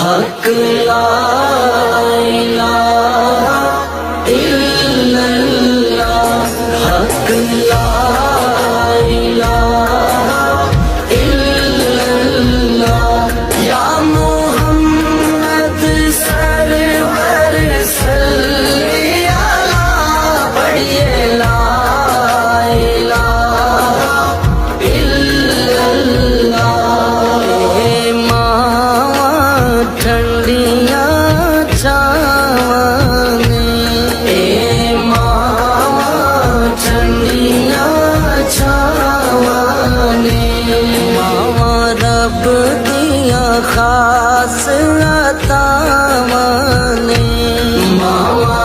हक ला इलाहा इल्लल्लाह, हक ला इलाहा इल्लल्लाह। या मोहम्मद सरवर सल्ली अला, पढ़िए ला इलाहा इल्लल्लाह। ए मावा ठंडियां छावाने, ए मावा ठंडियां छावाने, मावा रब दिया खास अतावाने, मावा